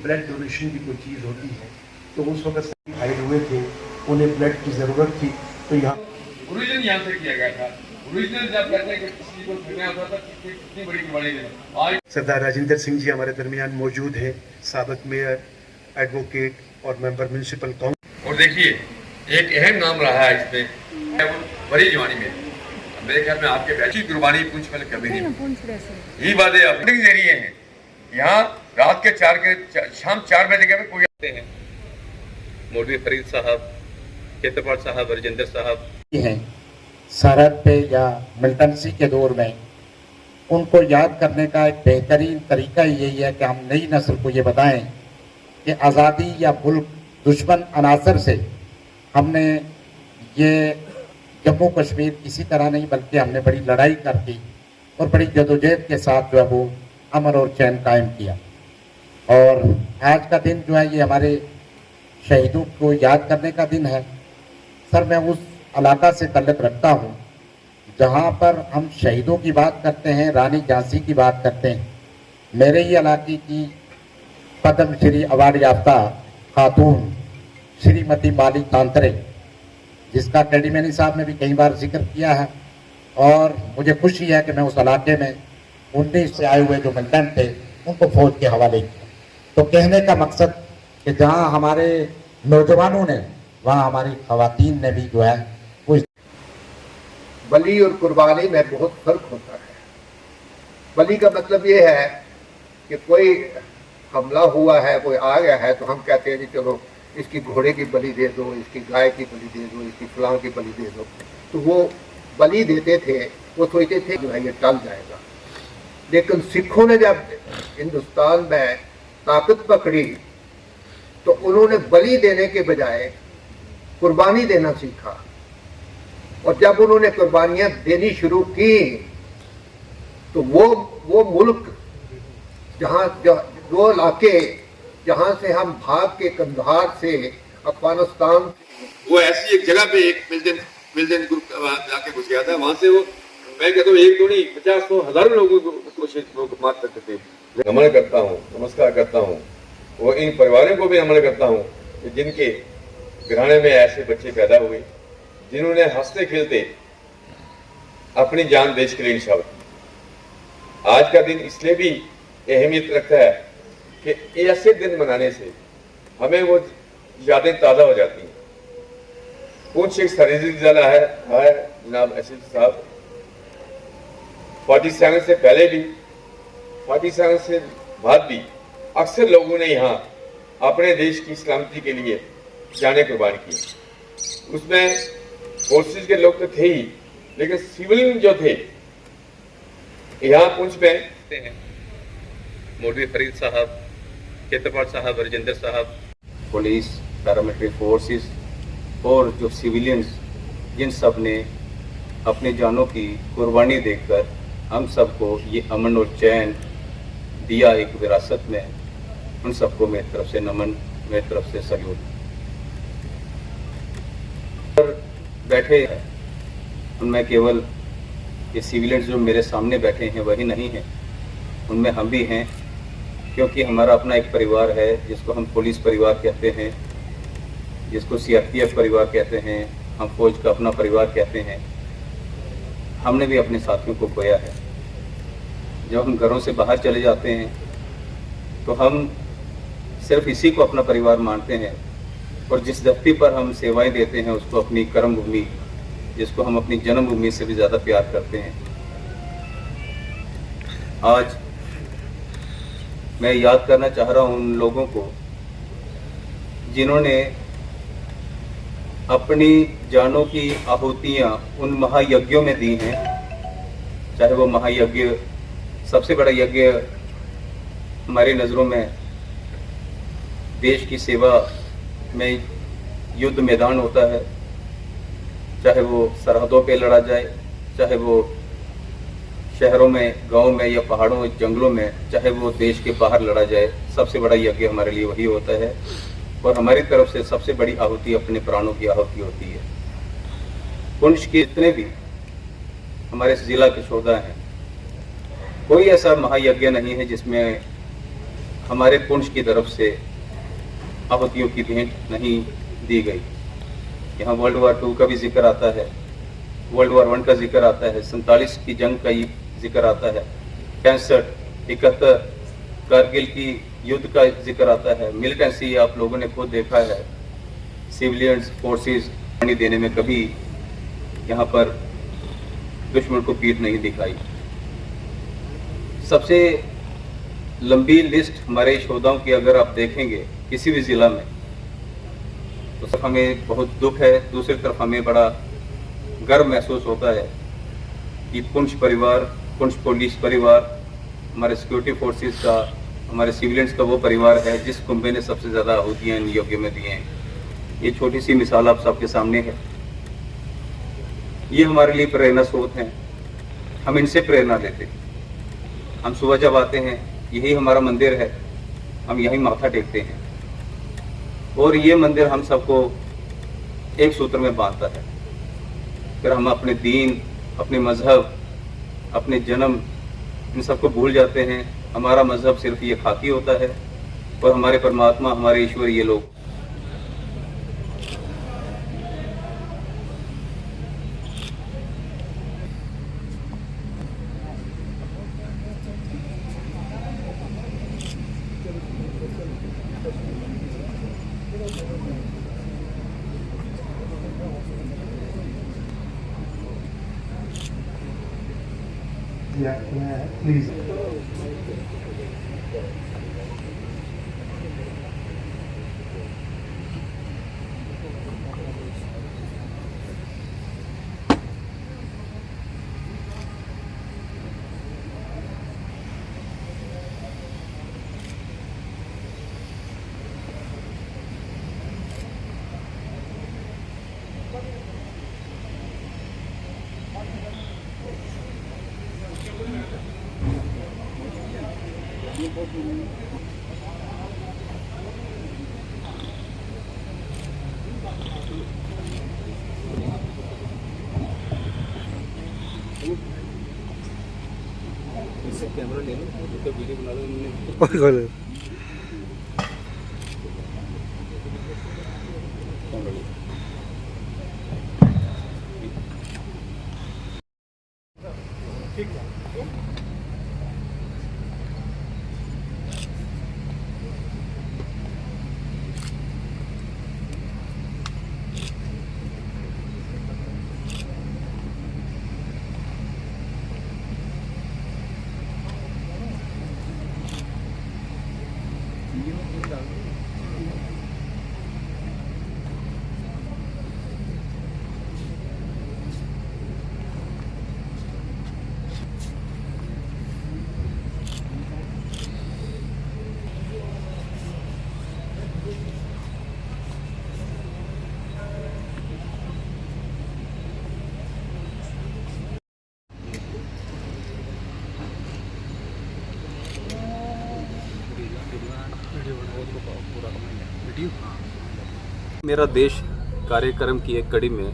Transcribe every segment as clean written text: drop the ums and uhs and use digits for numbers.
Blood donation की कोई चीज़ होती है तो उस वक्त घायल हुए थे, उन्हें ब्लड की ज़रूरत थी, तो यहाँ ओरिजिनल यहाँ से किया गया था। ओरिजिनल जब कहते हैं कि किसी को छूना होता था कितनी बड़ी कुर्बानी देना। आज सरदार राजेंद्र सिंह जी हमारे दरमियान मौजूद हैं, साबिक मेयर, एडवोकेट और मेंबर म्यूनसिपल काउंसिल। और देखिए एक अहम नाम रहा है इसमें, वो बड़ी जवानी में मेरे ख्याल में आपके अच्छी कुर्बानी पूछ पहले कभी नहीं। यही बातें अपने के जरिए हैं। यहाँ रात के शाम 4 बजे के कोई आते हैं, मौलवी फरीद साहब, केतरपाल साहब, राजेंद्र साहब हैं सरहद पे या मिलिटेंसी के दौर में, उनको याद करने का एक बेहतरीन तरीका यही है कि हम नई नस्ल को ये बताएं कि आज़ादी या मुल्क दुश्मन अनासर से हमने ये जम्मू कश्मीर किसी तरह नहीं बल्कि हमने बड़ी लड़ाई करके और बड़ी जदोजहद के साथ जो है वो अमन और चैन कायम किया। और आज का दिन जो है ये हमारे शहीदों को याद करने का दिन है। सर, मैं उस इलाका से ताल्लुक़ रखता हूँ जहाँ पर हम शहीदों की बात करते हैं, रानी झांसी की बात करते हैं। मेरे ही इलाके की पद्म श्री अवार्ड याफ्ता खातून श्रीमती माली तांतरे, जिसका कैडीमैनी साहब ने भी कई बार जिक्र किया है, और मुझे खुशी है कि मैं उस इलाके में 19 से आए हुए जो मिलिटेंट थे उनको फौज के हवाले किया। तो कहने का मकसद कि जहाँ हमारे नौजवानों ने, वहाँ हमारी खवातीन ने भी जो है वो बली और कुर्बानी में बहुत फर्क होता है। बली का मतलब ये है कि कोई हमला हुआ है, कोई आ गया है, तो हम कहते हैं कि चलो इसकी घोड़े की बलि दे दो, इसकी गाय की बलि दे दो, इसकी फलां की बलि दे दो। तो वो बलि देते थे, वो सोचते थे जो है ये टल जाएगा। लेकिन सिखों ने जब हिंदुस्तान में ताकत पकड़ी तो उन्होंने बलि देने के बजाय कुर्बानी देना सीखा। और जब उन्होंने कुर्बानियां देनी शुरू की तो वो मुल्क वो इलाके जहां से हम भाग के कंधार से अफगानिस्तान, वो ऐसी एक जगह पे एक मिलिटेंट ग्रुप जाके घुस गया था। वहां से वो, मैं कहता हूँ, एक दो नहीं 50-100 हजारों लोगों को मार सकते थे। नमन करता हूँ, नमस्कार करता हूँ, वो इन परिवारों को भी नमन करता हूँ कि जिनके घराने में ऐसे बच्चे पैदा हुए जिन्होंने हंसते खेलते अपनी जान देश के लिए निछावर की। आज का दिन इसलिए भी अहमियत रखता है कि ऐसे दिन मनाने से हमें वो यादें ताज़ा हो जाती हैं। कुछ एक सरिज़िला है जनाब एसएस साहब, 47 से पहले भी, 47 से बाद भी अक्सर लोगों ने यहाँ अपने देश की सलामती के लिए जाने कुर्बान की। उसमें फोर्सेस के लोग तो थे ही, लेकिन सिविलियन जो थे यहाँ पुंछ में मौलवी फरीद साहब, केतरपाल साहब, राजेंद्र साहब, पुलिस, पैरामिलिट्री फोर्सेस और जो सिविलियंस, जिन सब ने अपनी जानों की कुर्बानी देकर हम सबको ये अमन और चैन दिया एक विरासत में, उन सबको मेरी तरफ से नमन, मेरी तरफ से सल्यूट। बैठे हैं उनमें केवल ये सिविलियंस जो मेरे सामने बैठे हैं वही नहीं हैं, उनमें हम भी हैं, क्योंकि हमारा अपना एक परिवार है जिसको हम पुलिस परिवार कहते हैं, जिसको सीआरपीएफ परिवार कहते हैं, हम फौज का अपना परिवार कहते हैं। हमने भी अपने साथियों को खोया है। जब हम घरों से बाहर चले जाते हैं तो हम सिर्फ इसी को अपना परिवार मानते हैं, और जिस धरती पर हम सेवाएं देते हैं उसको अपनी कर्म भूमि, जिसको हम अपनी जन्मभूमि से भी ज़्यादा प्यार करते हैं। आज मैं याद करना चाह रहा हूँ उन लोगों को जिन्होंने अपनी जानों की आहुतियाँ उन महायज्ञों में दी हैं, चाहे वो महायज्ञ, सबसे बड़ा यज्ञ हमारी नज़रों में देश की सेवा में युद्ध मैदान होता है, चाहे वो सरहदों पे लड़ा जाए, चाहे वो शहरों में, गांव में या पहाड़ों, जंगलों में, चाहे वो देश के बाहर लड़ा जाए, सबसे बड़ा यज्ञ हमारे लिए वही होता है। और हमारी तरफ से सबसे बड़ी आहुति अपने प्राणों की आहुति होती है। पुंछ के जितने भी हमारे जिला के शोधा हैं, कोई ऐसा महायज्ञ नहीं है जिसमें हमारे पुंछ की तरफ से आहुतियों की भेंट नहीं दी गई। यहाँ वर्ल्ड वार 2 का भी जिक्र आता है, वर्ल्ड वार 1 का जिक्र आता है, 47 की जंग का जिक्र आता है, 65, 71 कारगिल की युद्ध का जिक्र आता है। मिलिटेंसी आप लोगों ने खुद देखा है, सिविलियंस फोर्सेस पानी देने में कभी यहाँ पर दुश्मन को पीठ नहीं दिखाई। सबसे लंबी लिस्ट हमारे शोधाओं की अगर आप देखेंगे किसी भी ज़िला में, तो सिर्फ हमें बहुत दुख है, दूसरी तरफ हमें बड़ा गर्व महसूस होता है कि पुंछ परिवार, पुंछ पुलिस परिवार, हमारे सिक्योरिटी फोर्सेस का, हमारे सिविलियंस का वो परिवार है जिस कुंबे ने सबसे ज़्यादा आहुतियाँ इन यज्ञों में दी हैं। ये छोटी सी मिसाल आप सबके सामने है। ये हमारे लिए प्रेरणा स्रोत हैं, हम इनसे प्रेरणा लेते हैं। हम सुबह जब आते हैं, यही हमारा मंदिर है, हम यहीं माथा टेकते हैं और ये मंदिर हम सबको एक सूत्र में बांधता है। फिर हम अपने दीन, अपने मजहब, अपने जन्म, इन सबको भूल जाते हैं। हमारा मजहब सिर्फ ये खाकी होता है और हमारे परमात्मा, हमारे ईश्वर ये लोग। Yeah, please. कैमरा ले लो, तो वीडियो बना लो। मेरा देश कार्यक्रम की एक कड़ी में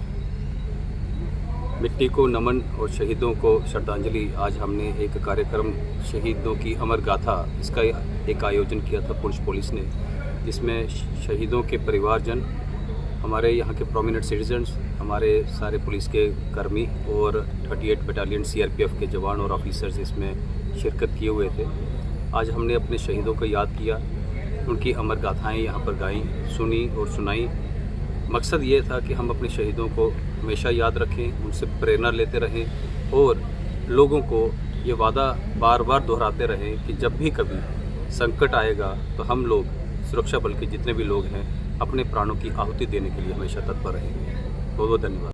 मिट्टी को नमन और शहीदों को श्रद्धांजलि, आज हमने एक कार्यक्रम शहीदों की अमर गाथा, इसका एक आयोजन किया था पुंछ पुलिस ने, जिसमें शहीदों के परिवारजन, हमारे यहाँ के प्रोमिनेंट सिटीजन्स, हमारे सारे पुलिस के कर्मी और 38 बटालियन CRPF के जवान और ऑफिसर्स इसमें शिरकत किए हुए थे। आज हमने अपने शहीदों को याद किया, उनकी अमर गाथाएँ यहाँ पर गाईं, सुनी और सुनाई। मकसद ये था कि हम अपने शहीदों को हमेशा याद रखें, उनसे प्रेरणा लेते रहें और लोगों को ये वादा बार बार दोहराते रहें कि जब भी कभी संकट आएगा तो हम लोग, सुरक्षा बल के जितने भी लोग हैं, अपने प्राणों की आहुति देने के लिए हमेशा तत्पर रहेंगे। बहुत बहुत धन्यवाद।